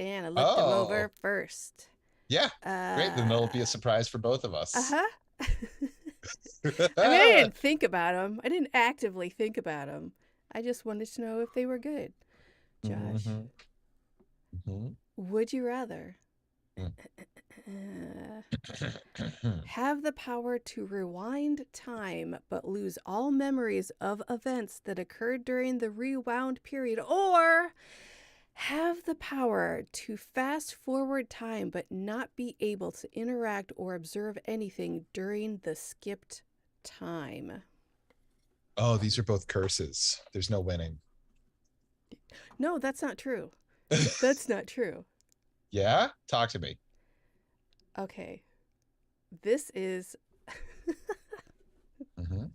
and I looked them over Oh, first. yeah. Great. Then Uh, it'll be a surprise for both of us. uh-huh. I mean, I didn't think about them. I didn't actively think about them. I just wanted to know if they were good. Josh, Hmm. Hmm. would you rather uh, have the power to rewind time but lose all memories of events that occurred during the rewound period, or have the power to fast forward time but not be able to interact or observe anything during the skipped time? Oh, these are both curses. There's no winning. No, that's not true. That's not true. Yeah? Talk to me. Okay. This is Hmm.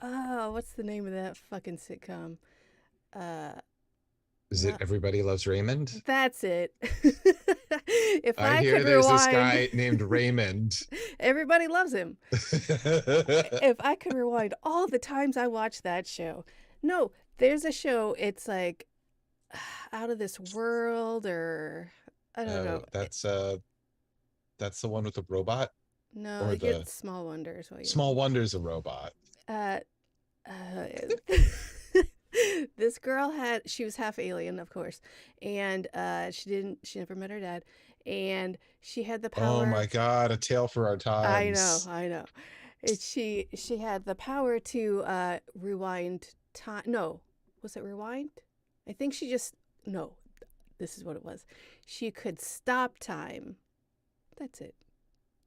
oh, what's the name of that fucking sitcom? Uh Is it not Everybody Loves Raymond? That's it. If I I hear could there's this rewind, guy named Raymond. everybody loves him. If I could rewind all the times I watched that show. No, there's a show, it's like out of this world, or I don't Oh, know. that's the one with the robot No, or the it's Small Wonders while you're Small Wonders a robot. uh uh this girl she was half alien, of course, and she never met her dad, and she had the Oh power. my God, a tale for our times. I know. She had the power to rewind time. No, was it rewind? I think she just no. This is what it was. She could stop time. That's it.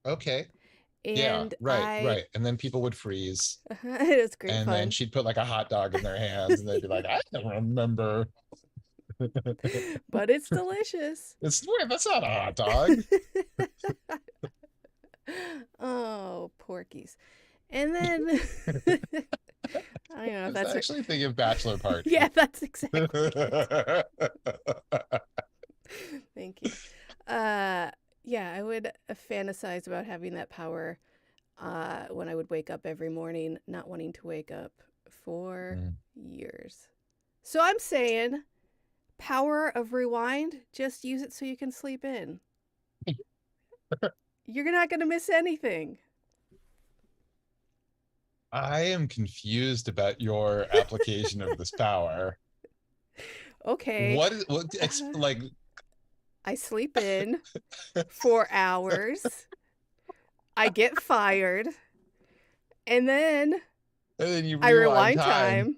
Okay. Yeah, And right, right. And then people would freeze, it was great and then fun. she'd put like a hot dog in their hands, and they'd be like, "I don't remember." But it's delicious. It's wait, that's not a hot dog. Oh, porkies. And then I don't know I if was that's her. actually thinking of Bachelor Yeah, Party. that's exactly it. Thank you. Uh, yeah, I would fantasize about having that power when I would wake up every morning, not wanting to wake up for Mm. years. So I'm saying, power of rewind, just use it so you can sleep in. You're not going to miss anything. I am confused about your application of this power. Okay. What is what Uh, like I sleep in 4 hours. I get fired. And then and then you I rewind rewind time. time.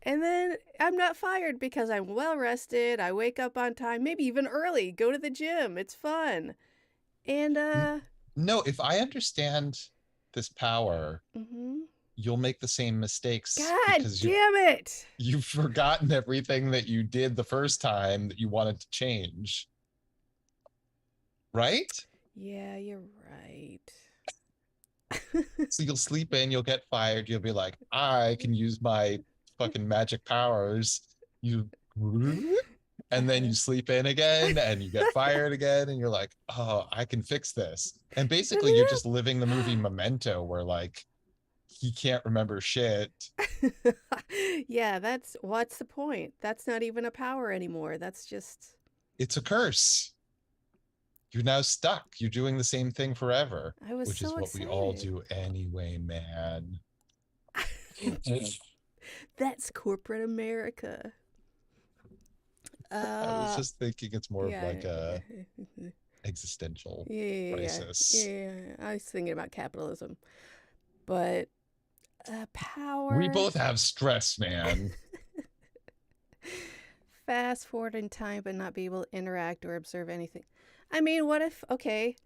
And then I'm not fired because I'm well rested. I wake up on time, maybe even early, go to the gym. It's fun. And No, if I understand this power, mhm. you'll make the same mistakes God because damn it. you've forgotten everything that you did the first time that you wanted to change, right? Yeah, you're right. So you'll sleep in, you'll get fired, you'll be like, I can use my fucking magic powers. You and then you sleep in again and you get fired again and you're like, oh, I can fix this. And basically you're just living the movie Memento where like he can't remember shit. Yeah, that's what's the point? That's not even a power anymore. That's just It's a curse. You're now stuck. You're doing the same thing forever, I was which is so what we all excited. do anyway, man. That's corporate America. I was Uh just thinking it's more of yeah. like a existential Yeah. crisis. Yeah. I was thinking about capitalism. But We power both have stress, man. fast forward in time but not be able to interact or observe anything. I mean, what if okay,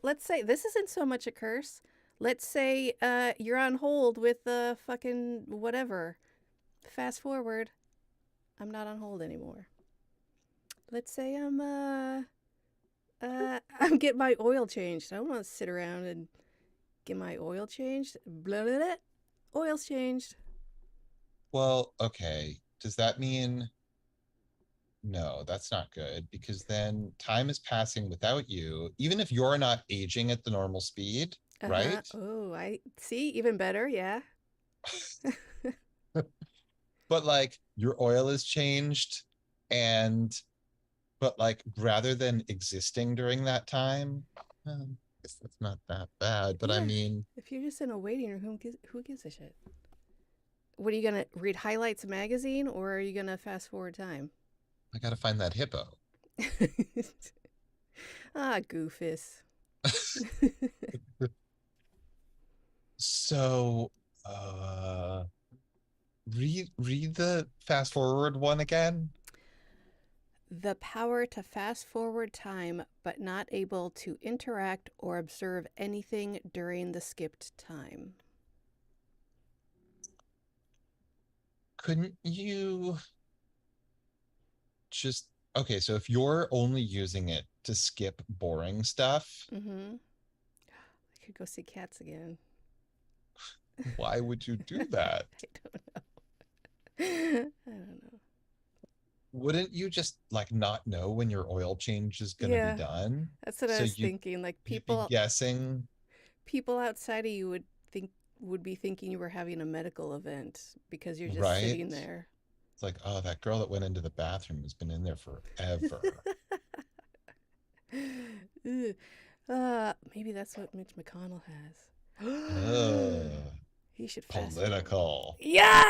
let's say this isn't so much a curse. Let's say you're on hold with the fucking whatever. Fast forward, I'm not on hold anymore. Let's say I'm getting my oil changed. I don't want to sit around and get my oil changed. Blah, blah, blah. Oil's changed. Well, okay. Does that mean no, that's not good because then time is passing without you, even if you're not aging at the normal speed, Uh-huh. right? Oh, I see. Even better. Yeah. But like your oil is changed and but like rather than existing during that time, I guess that's not that bad. But I Yeah. mean, If you're just in a waiting room, who gives a shit? What are you gonna read highlights magazine, or are you gonna fast forward time? I gotta find that hippo. Ah, goofus. So, uh, read the fast forward one again. The power to fast forward time, but not able to interact or observe anything during the skipped time. Couldn't you just okay? So if you're only using it to skip boring stuff, Mm-hmm. I could go see cats again. why would you do that? I don't know. I don't know. Wouldn't you just like not know when your oil change is going to be Yeah, done? that's what I So was thinking. Like you'd be guessing, people outside of you think would be thinking you were having a medical event because you're just right? sitting there. It's like, oh, that girl that went into the bathroom has been in there forever. Maybe that's what Mitch McConnell has. Uh, He should fast forward. political. Yeah,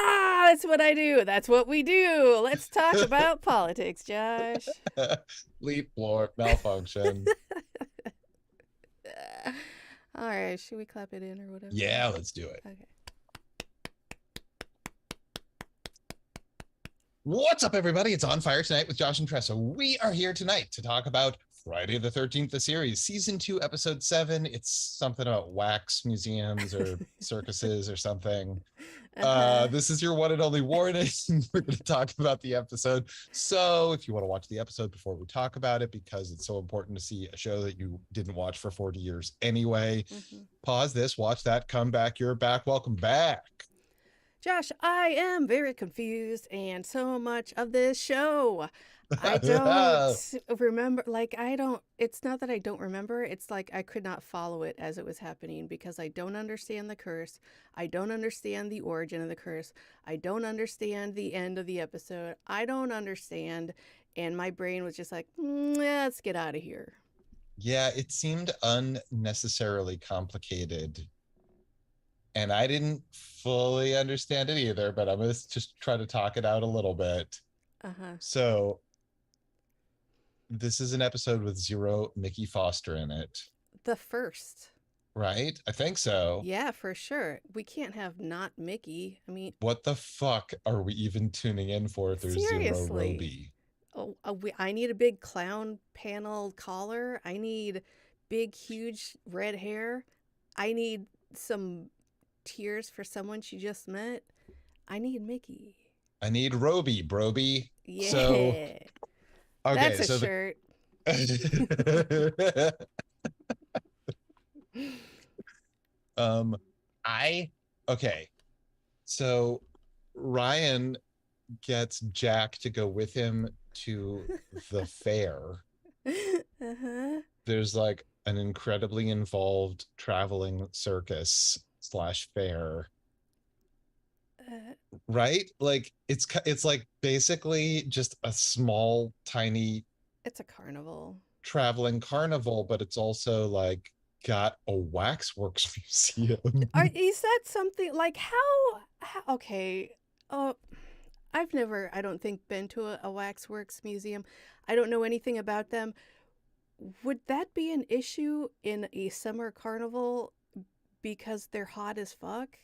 that's what I do. That's what we do. Let's talk about politics, Josh. Leap floor malfunction. All right, should we clap it in or whatever? Yeah, let's do it. Okay. What's up, everybody? It's On Fire Tonight with Josh and Tressa. We are here tonight to talk about Friday the 13th, the series, season 2, episode 7. It's something about wax museums or circuses or something. This is your one and only warning. We're going to talk about the episode. So if you want to watch the episode before we talk about it, because it's so important to see a show that you didn't watch for 40 years anyway, pause this, watch that, come back. You're back. Welcome back. Josh, I am very confused, and so much of this show I don't remember. It's not that I don't remember, it's like I could not follow it as it was happening because I don't understand the curse. I don't understand the origin of the curse. I don't understand the end of the episode. I don't understand. And my brain was just like, let's get out of here. Yeah, it seemed unnecessarily complicated. And I didn't fully understand it either, but I'm going to just try to talk it out a little bit. So, this is an episode with 0 Mickey Foster in it. The first. Right? I think so. Yeah, for sure. We can't have not Mickey. I mean, what the fuck are we even tuning in for if there's seriously. 0 Roby? Oh, I need a big clown panel collar. I need big, huge red hair. I need some tears for someone she just met. I need Mickey. I need Roby, Broby. Yeah. So, okay, that's a shirt. Okay. So Ryan gets Jack to go with him to the fair. There's like an incredibly involved traveling circus / fair. Right? Like it's like basically just a small, tiny. It's a carnival. Traveling carnival, but it's also like got a waxworks museum. Is that something like how okay? I've never, I don't think, been to a waxworks museum. I don't know anything about them. Would that be an issue in a summer carnival because they're hot as fuck?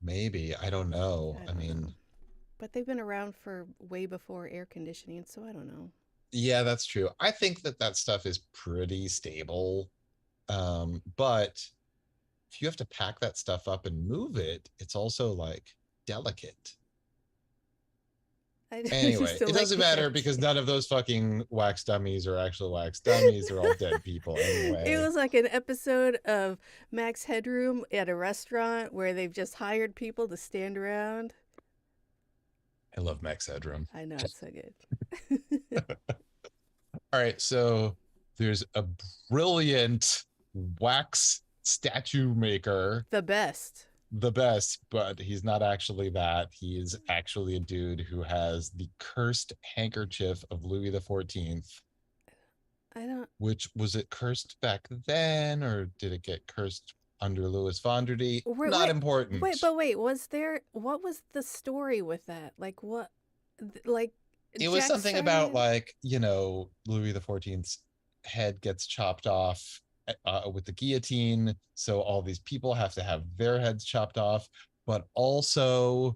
Maybe. I don't know. I mean, know. But they've been around for way before air conditioning, so I don't know. Yeah, that's true. I think that stuff is pretty stable. But if you have to pack that stuff up and move it, it's also like delicate. Anyway, it doesn't matter because none of those fucking wax dummies are actual wax dummies. They're all dead people anyway. It was like an episode of Max Headroom at a restaurant where they've just hired people to stand around. I love Max Headroom. I know, it's so good. All right, so there's a brilliant wax statue maker. The best. the best, but he's not actually that. He is actually a dude who has the cursed handkerchief of Louis the 14th. I don't. Which was it cursed back then, or did it get cursed under Louis Fondrady? Wait, Not wait, important. but wait. Was there? What was the story with that? Like what? Like It was Jack something about started. like, Louis the 14th's head gets chopped off with the guillotine, so all these people have to have their heads chopped off, but also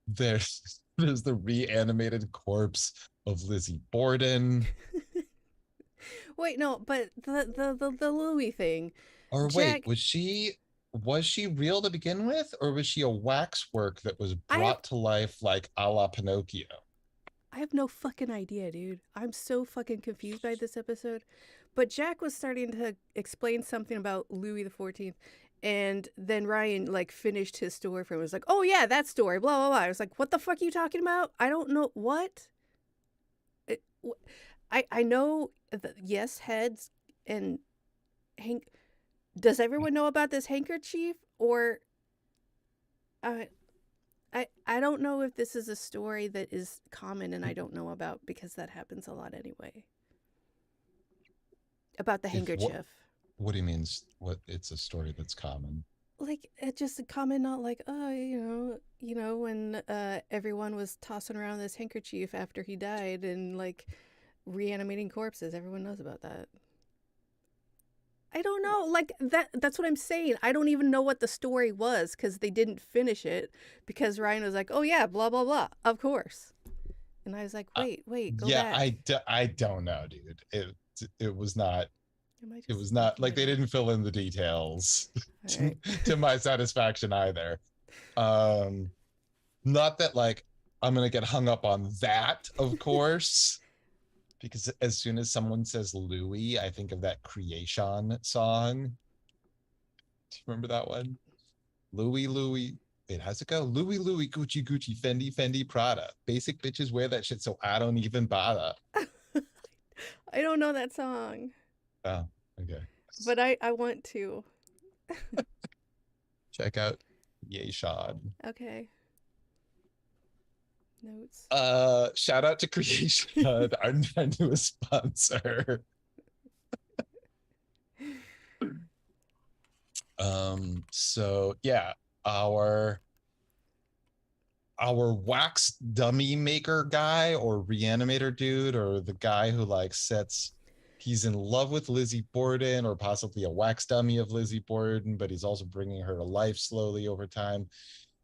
there's the reanimated corpse of Lizzie Borden. Wait, no, but the Louis thing, Or wait, Jack. was she real to begin with, or was she a waxwork that was I have brought to life like a la Pinocchio? I have no fucking idea, dude. I'm so fucking confused by this episode. But Jack was starting to explain something about Louis the 14th, and then Ryan like finished his story for him. It was like, "Oh yeah, that story." Blah blah blah. I was like, "What the fuck are you talking about? I don't know what." It, I know. Yes, heads and hank. Does everyone know about this handkerchief or? Uh, I don't know if this is a story that is common and I don't know about because that happens a lot anyway. About the If handkerchief. what he means, what it's a story that's common. Like it's just a comment, not like, oh, when everyone was tossing around this handkerchief after he died and like reanimating corpses. Everyone knows about that. I don't know. Like that's what I'm saying. I don't even know what the story was because they didn't finish it because Ryan was like, "Oh yeah, blah blah blah." Of course. And I was like, Uh, "Wait, go yeah, back." I don't know, dude. It was not Am I it just was not making like it they up? didn't fill in the details All to, right. to my satisfaction either. Um, Not that like I'm gonna get hung up on that, of course, because as soon as someone says Louis, I think of that Creation song. Do you remember that one? Louis, Louis. Wait, how's it go? Louis, Louis, Gucci, Gucci, Fendi, Fendi, Prada. Basic bitches wear that shit, so I don't even bother. I don't know that song, Oh, okay. but I want to. Check out Yay Sean. Okay. Notes. Shout out to Creation, our newest sponsor. So yeah, our our wax dummy maker guy or reanimator dude, or the guy who like sets he's in love with Lizzie Borden, or possibly a wax dummy of Lizzie Borden, but he's also bringing her to life slowly over time.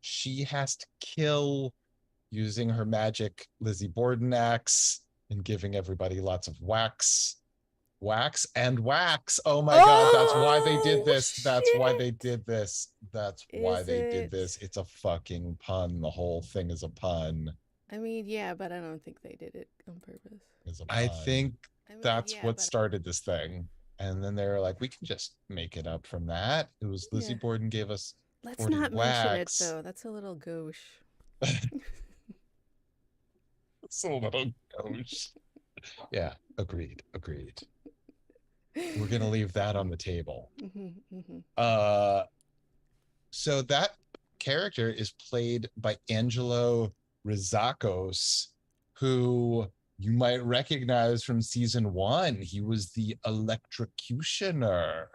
She has to kill using her magic Lizzie Borden axe and giving everybody lots of wax. Oh my god, that's why they did Oh this. That's why they shit! did this. That's why Is they did it? this. It's a fucking pun. The whole thing is a pun. I mean, yeah, but I don't think they did it on purpose. Is a pun. I think I mean, that's yeah, what but started this thing. And then they were like, we can just make it up from that. It was Lizzie yeah. Borden gave us Let's 40 not mention it wax. though. That's a little gauche. It's a little gauche. Yeah, agreed. We're gonna leave that on the table. Mhm, mhm. Uh so that character is played by Angelo Rizakos, who you might recognize from season 1. He was the electrocutioner.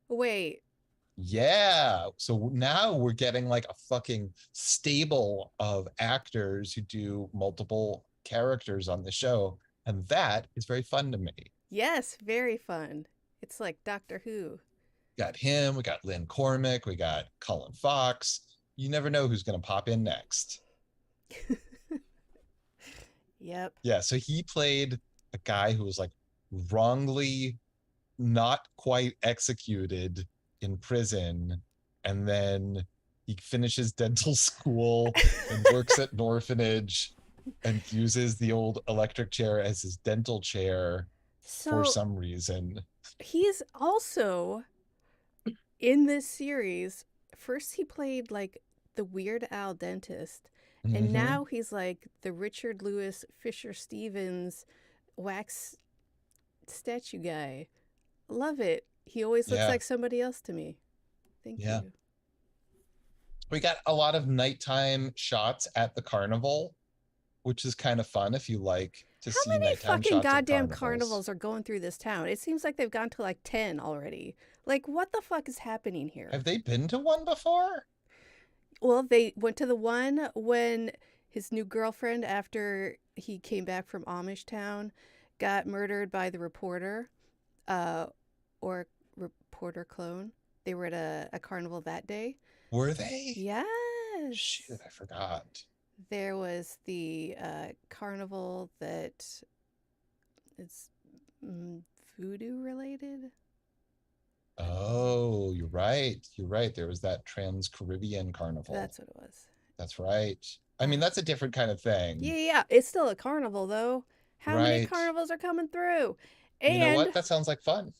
Wait, Yeah. So now we're getting like a fucking stable of actors who do multiple characters on the show. And that is very fun to me. yes, very fun. It's like Doctor Who. Got him, we got Lynn Cormick, we got Colin Fox. You never know who's going to pop in next. Yep. Yeah. So he played a guy who was like wrongly not quite executed in prison, and then he finishes dental school and works at an orphanage and uses the old electric chair as his dental chair for So some reason. he's also in this series. First, he played like the Weird Al dentist, and Mm-hmm. now he's like the Richard Lewis Fisher Stevens wax statue guy. Love it. He always looks Yeah. like somebody else to me. Thank Yeah. you. We got a lot of nighttime shots at the carnival, which is kind of fun if you like to How see many nighttime fucking shots of goddamn carnivals. carnivals are going through this town? It seems like they've gone to like 10 already. Like, what the fuck is happening here? Have they been to one before? Well, they went to the one when his new girlfriend, after he came back from Amish town, got murdered by the reporter, uh, or reporter clone. They were at a carnival that day. Were they? Yes. Shit, I forgot. There was the carnival that is mm, voodoo related. Oh, you're right. You're right. There was that Trans Caribbean carnival. That's what it was. That's right. I mean, Uh, that's a different kind of yeah, thing. yeah, it's still a carnival though. How many Right. carnivals are coming through? You know And what? That sounds like fun.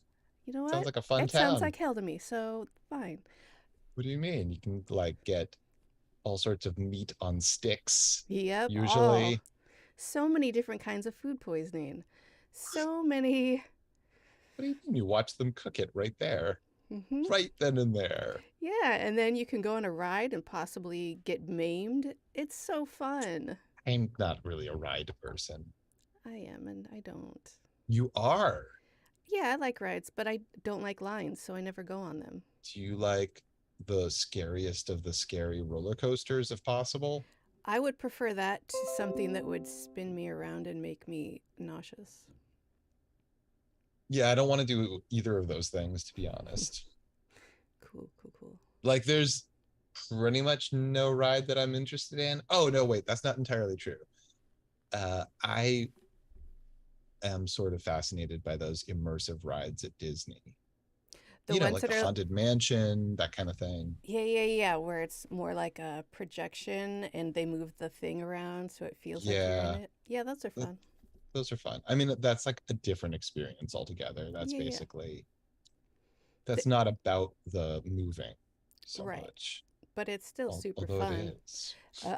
you know Sounds what? like a fun It sounds town. like hell to me, so fine. What do you mean? You can like get all sorts of meat on sticks, Yep, all. usually. So many different kinds of food poisoning. So many. What do you mean? You watch them cook it right there, Hmm. right then and there. Yeah, and then you can go on a ride and possibly get maimed. It's so fun. I'm not really a ride person. I am, and I don't. You are. Yeah, I like rides, but I don't like lines, so I never go on them. Do you like the scariest of the scary roller coasters if possible? I would prefer that to something that would spin me around and make me nauseous. Yeah, I don't want to do either of those things, to be honest. Cool, cool, cool. Like, there's pretty much no ride that I'm interested in. Oh, no, wait, that's not entirely true. I am sort of fascinated by those immersive rides at Disney. The You know, ones like that the are, Haunted Mansion, that kind of thing. yeah, yeah, yeah, where it's more like a projection and they move the thing around so it feels like you're in Yeah, it. Yeah, those are th- fun. those are fun. I mean, that's like a different experience altogether. That's Yeah, yeah. basically, that's Th- not about the moving so right. much, But it's still super although it fun. is. Uh,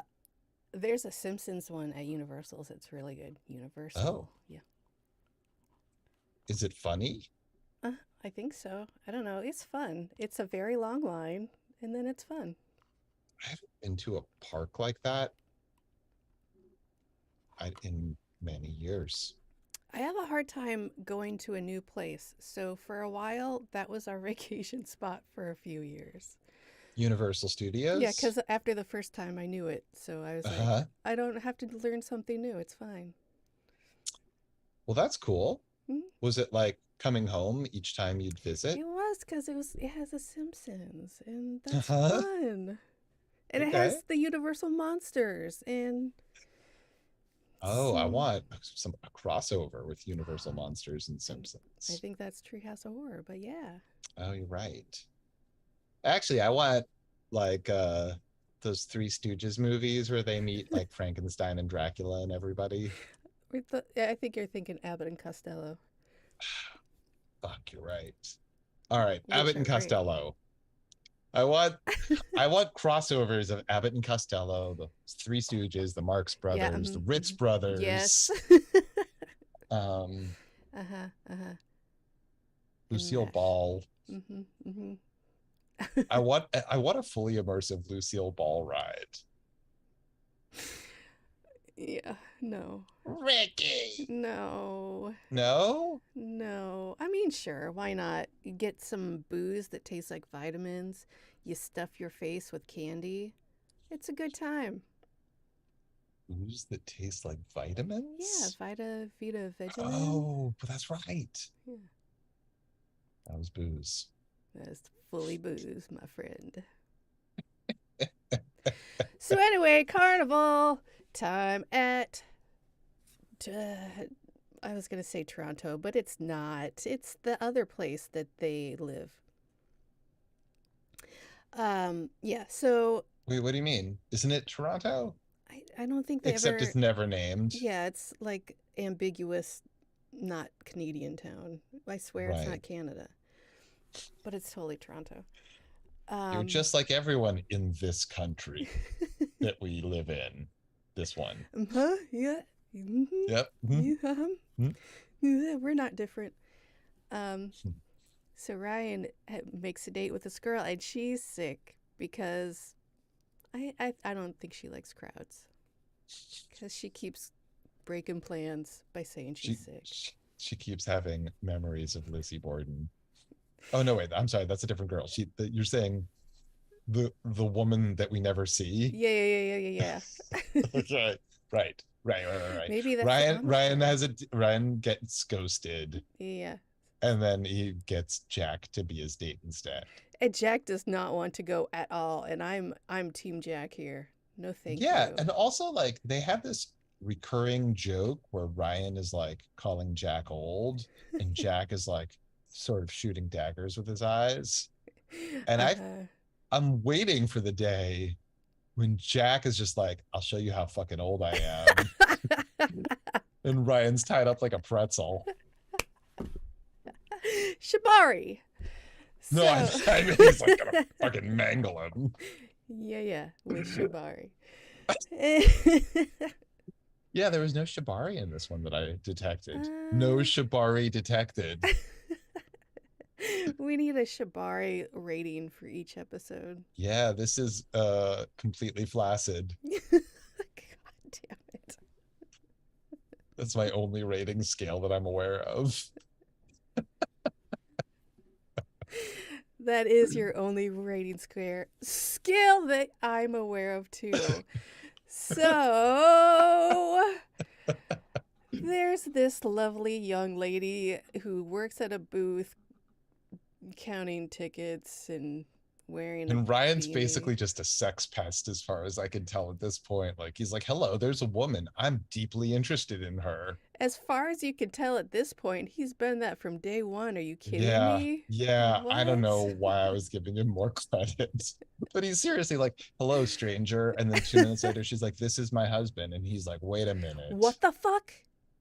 there's a Simpsons one at Universal's. It's really good. Oh, Universal. Yeah. is it funny? Uh, I think so. I don't know. It's fun. It's a very long line, and then it's fun. I haven't been to a park like that in many years. I have a hard time going to a new place. So for a while, that was our vacation spot for a few years. Universal Yeah, Studios? because after the first time, I knew it. So I was like, Uh-huh. I don't have to learn something new. It's fine. Well, that's cool. Mhm. Was it like coming home each time you'd visit? It was because it has the Simpsons, and that's Uh-huh. fun. And it Okay. has the Universal monsters and Oh, I some. want some a crossover with Universal Monsters and I Simpsons. think that's Treehouse of Horror, but yeah. Oh, you're right. Actually, I want like those Three Stooges movies where they meet like Frankenstein and Dracula and everybody. I think you're thinking Abbott and Costello, Fuck, you're right. All right, which Abbott and are great. Costello. I want I want crossovers of Abbott and Costello, the Three Stooges, the Marx Yeah. Brothers, the Ritz Yes. Brothers, um, Uh huh. Uh huh. And Lucille Mash. Ball. Mm-hmm. Mm-hmm. I want a fully immersive Lucille Ball ride. Yeah. No. Ricky. No. No? No. I mean, sure. Why not? You get some booze that tastes like vitamins. You stuff your face with candy. It's a good time. Booze that taste like Yeah. vitamins? Vita Vegemin. Oh, but that's right. Yeah. That was booze. That's fully booze, my friend. So anyway, carnival time at. I was gonna say Toronto, but it's not. It's the other place that they live. Yeah. So Wait, what do you mean? Isn't it Toronto? I don't think they Except ever. it's never named. Yeah, it's like ambiguous, not Canadian town. I swear it's Right. not Canada, but it's totally Toronto. You're Um, just like everyone in this country that we live in. This one. huh? Yeah. Mm-hmm. Yep. Yeah. Mhm. Yeah, we're not different. Um, So Ryan makes a date with this girl, and she's sick because I don't think she likes crowds because she keeps breaking plans by saying she's She, sick. she keeps having memories of Lizzie Borden. Oh no, wait, I'm sorry, that's a different girl. You're saying the woman that we never see. Yeah, yeah, yeah, yeah, yeah, yeah. Okay, right. Maybe that's the Ryan Amish Ryan girl. has a Ryan gets ghosted, Yeah. and then he gets Jack to be his date instead. And Jack does not want to go at all, and I'm Team Jack here. No, thank Yeah, you. and also like they have this recurring joke where Ryan is like calling Jack old, and Jack is like sort of shooting daggers with his eyes. And Uh-huh. I'm waiting for the day when Jack is just like, I'll show you how fucking old I am. And Ryan's tied up like a pretzel. Shibari. No, So, I mean he's like gonna fucking mangle him. yeah, with Shibari. Yeah, there was no Shibari in this one that I detected. No uh, Shibari detected. we need a Shibari rating for each episode. Yeah, this is completely flaccid. God damn it. That's my only rating scale that I'm aware of. That is your only rating square skill that I'm aware of too. So there's this lovely young lady who works at a booth counting tickets and wearing a And Ryan's beanie. basically just a sex pest as far as I can tell at this point. Like he's like, "Hello, there's a woman. I'm deeply interested in her." As far as you can tell at this point, he's been that from day one. Are you kidding Yeah, me? yeah. I don't know What? why I was giving him more credit. But he's seriously like, "Hello, stranger." And then 2 minutes later, she's like, "This is my husband." And he's like, "Wait a minute. What the fuck?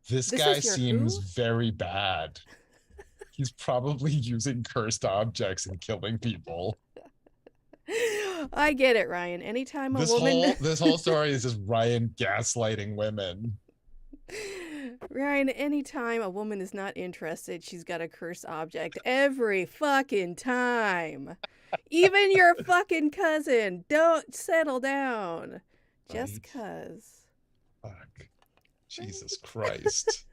This This guy is your seems who? very bad. He's probably using cursed objects and killing people." I get it, Ryan. Anytime a This woman whole this whole story is just Ryan gaslighting women. Ryan, anytime a woman is not interested, she's got a cursed object every fucking time. Even your fucking cousin. Don't settle down. Just Right? cuz. Fuck. Jesus Right? Christ.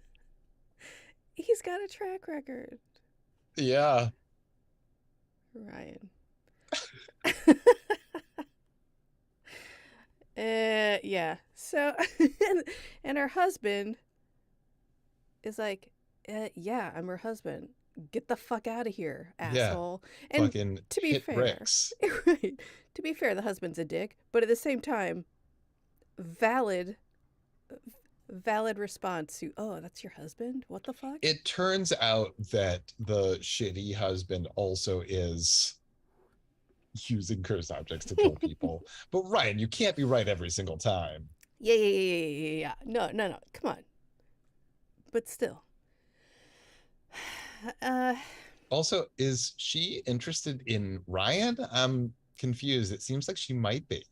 He's got a track record. Yeah. Ryan. Yeah. So, and her husband is like, yeah, I'm her husband. Get the fuck out of here, Yeah. asshole. And Fucking to be hit fair, bricks. right? To be fair, the husband's a dick, but at the same time, valid, valid response to, oh, that's your husband? What the fuck? It turns out that the shitty husband also is using cursed objects to kill people. But Ryan, you can't be right every single time. Yeah. No. Come on. But still. Uh, Also, is she interested in Ryan? I'm confused. It seems like she might be.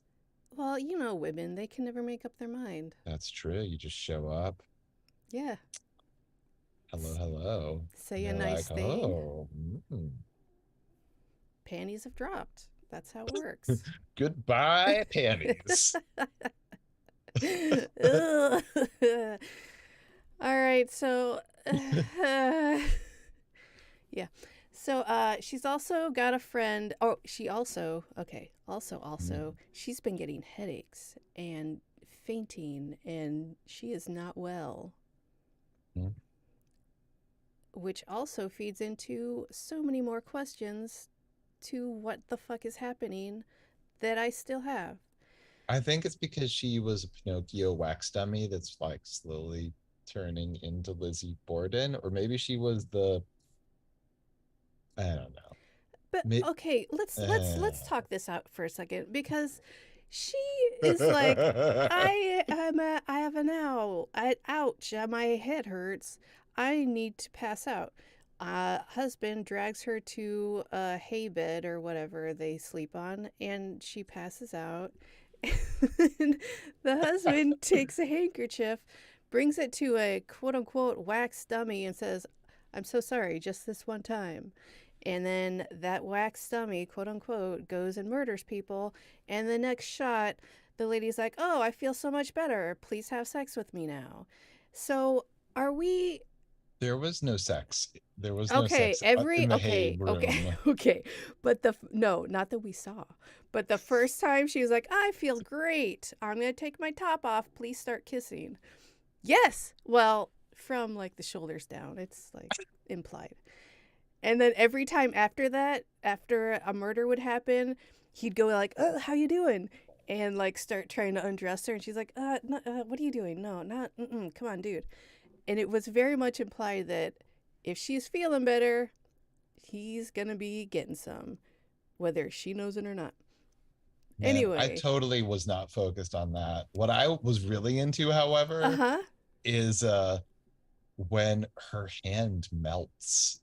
well, you know, women, they can never make up their mind. That's true. You just show up. Yeah. Hello, hello. Say And a they're nice like, thing. oh, Panties have dropped. That's how it works. goodbye, panties. All right, so yeah. So she's also got a friend. Oh, she also okay. Also, she's been getting headaches and fainting, and she is not well, which also feeds into so many more questions to what the fuck is happening that I still have. I think it's because she was a Pinocchio wax dummy that's like slowly turning into Lizzie Borden, or maybe she was I don't know. But May- okay, let's uh, talk this out for a second because she is like, I have an ouch, my head hurts. I need to pass out. Husband drags her to a hay bed or whatever they sleep on, and she passes out. And the husband takes a handkerchief, brings it to a quote unquote wax dummy, and says, "I'm so sorry, just this one time." And then that wax dummy, quote unquote, goes and murders people. And the next shot, the lady's like, "Oh, I feel so much better. Please have sex with me now." So are we There was no sex. There was no okay? sex in the hay Okay, room. okay. But no, not that we saw. But the first time she was like, "I feel great. I'm gonna take my top off. Please start kissing." Yes. Well, from like the shoulders down, it's like implied. And then every time after that, after a murder would happen, he'd go like, "Oh, how you doing?" And like start trying to undress her, and she's like, no, what are you doing? No, not, come on, dude." And it was very much implied that if she's feeling better, he's gonna be getting some, whether she knows it or not. Man, I Anyway, totally was not focused on that. What I was really into, uh however, huh. is when her hand melts.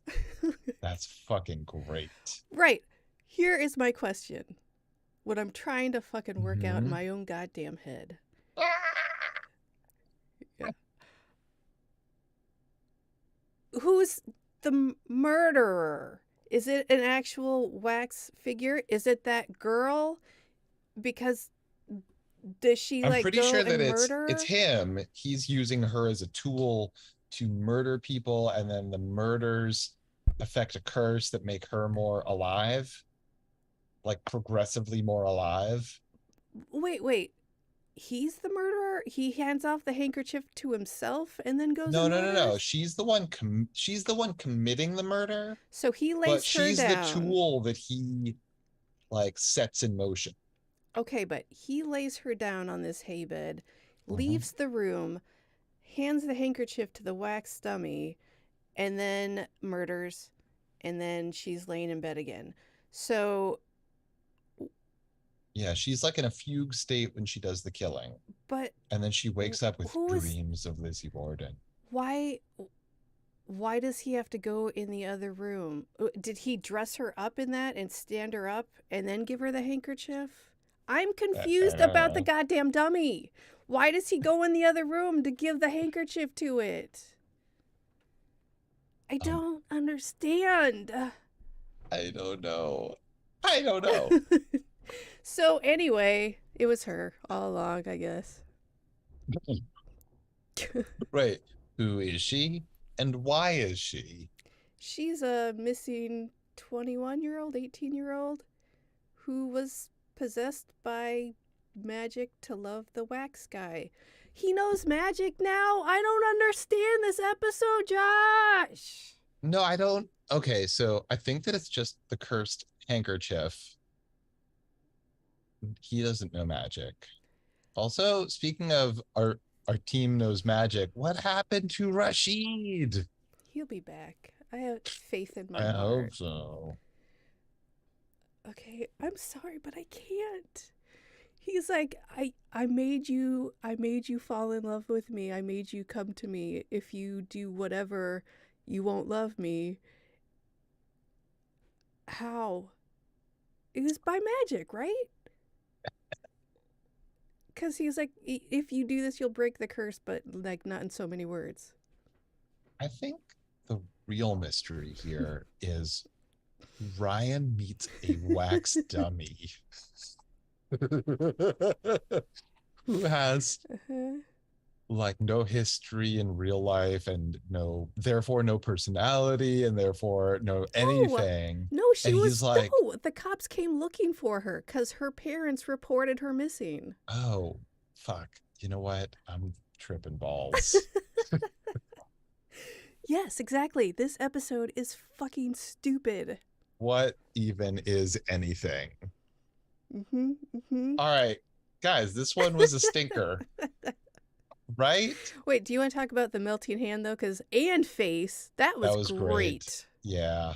That's fucking great. Right. Here is my question. What I'm trying to fucking work out in Hmm. my own goddamn head. Yeah. Who's the murderer? Is it an actual wax figure? Is it that girl? Because does she I'm like pretty go sure that and it's murder? him. He's using her as a tool to murder people, and then the murders affect a curse that make her more alive, like progressively more alive. Wait. He's the murderer? He hands off the handkerchief to himself and then goes No, and no, no, no. murders? She's the one committing the murder, So he but lays her she's the down. tool that he like sets in motion. Okay, but he lays her down on this hay bed, Mhm. leaves the room, hands the handkerchief to the wax dummy, and then murders, and then she's laying in bed again. So, Yeah, she's like in a fugue state when she does the killing, but and then she wakes up with who is dreams of Lizzie Borden. why why does he have to go in the other room? Did he dress her up in that and stand her up and then give her the handkerchief? I'm I confused don't about the know. goddamn dummy. Why does he go in the other room to give the handkerchief to it? I Um, don't understand. I don't know. I don't know. So anyway, it was her all along, I guess. Right. Who is she? And why is she? She's a missing 21-year-old, 18-year-old who was possessed by magic to love the wax guy. He knows magic now? I don't understand this episode, Josh. No, I don't. Okay, so I think that it's just the cursed handkerchief. He doesn't know magic. Also, speaking of our team knows magic, what happened to Rashid? He'll be back. I have faith in my I heart. hope so. Okay, I'm sorry, but I can't. He's like, I made you fall in love with me. I made you come to me. If you do whatever, you won't love me. How? It was by magic, right? Because he's like, if you do this, you'll break the curse, but like not in so many words. I think the real mystery here is Ryan meets a wax dummy who has Uh-huh. like no history in real life and therefore no personality and therefore no No, anything. no, And she he's was like, no. The cops came looking for her because her parents reported her missing. oh, fuck. You know what? I'm tripping balls. Yes, exactly. This episode is fucking stupid. What even is anything? Mm-hmm. Mm-hmm. All right, guys, this one was a stinker, right? Wait, do you want to talk about the melting hand though? Because and face, that That was was great. great. Yeah.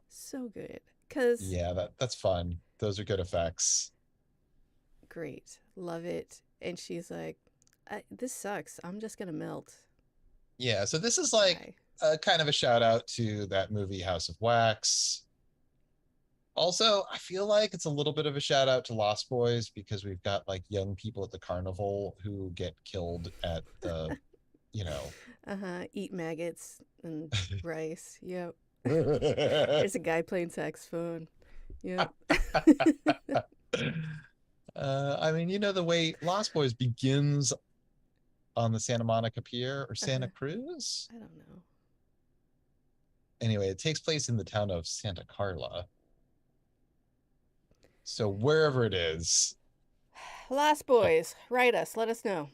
So good. Because Yeah, that's fun. Those are good effects. great. Love it. And she's like, this sucks. I'm just going to melt. Yeah, so this is like Die. a kind of a shout out to that movie House of Wax. Also, I feel like it's a little bit of a shout out to Lost Boys because we've got like young people at the carnival who get killed at the, you know, Uh huh. Eat maggots and rice. Yep. There's a guy playing saxophone. Yep. I mean, the way Lost Boys begins on the Santa Monica Pier or Santa Cruz. I don't know. Anyway, it takes place in the town of Santa Carla. So wherever it is. Lost Boys, write us. Let us know.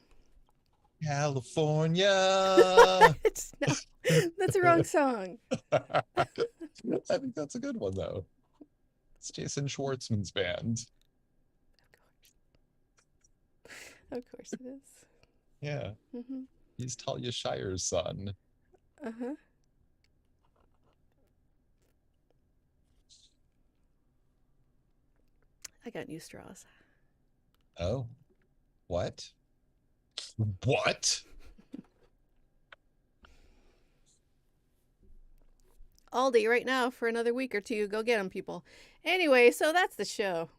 California. No, that's a wrong song. I think that's a good one, though. It's Jason Schwartzman's band. Of course it is. Yeah. Mm-hmm. He's Talia Shire's son. Uh-huh. I got new straws. Oh. What? What? Aldi right now for another week or two. Go get them, people. Anyway, so that's the show.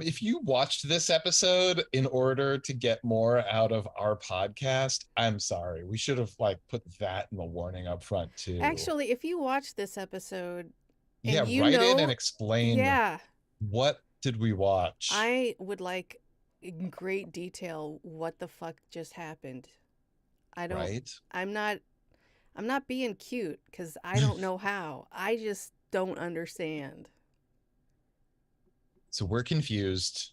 If you watched this episode in order to get more out of our podcast, I'm sorry. We should have put that in the warning up front too. Actually, if you watch this episode, yeah, and write in and explain. Yeah, what did we watch? I would like in great detail what the fuck just happened. I don't. Right? I'm not being cute because I don't know how. I just don't understand. So we're confused.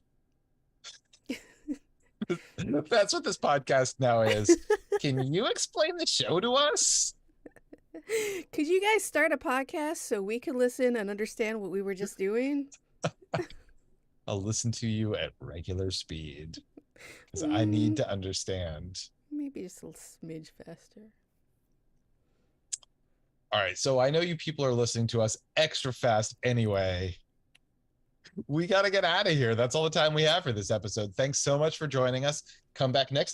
That's what this podcast now is. Can you explain the show to us? Could you guys start a podcast so we can listen and understand what we were just doing? I'll listen to you at regular speed because I need to understand. Maybe just a little smidge faster. All right, so I know you people are listening to us extra fast anyway. We got to get out of here. That's all the time we have for this episode. Thanks so much for joining us. Come back next